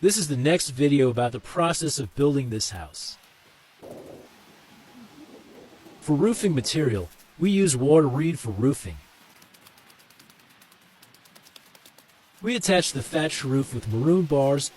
This is the next video about the process of building this house. For roofing material, we use water reed for roofing. We attach the thatched roof with maroon bars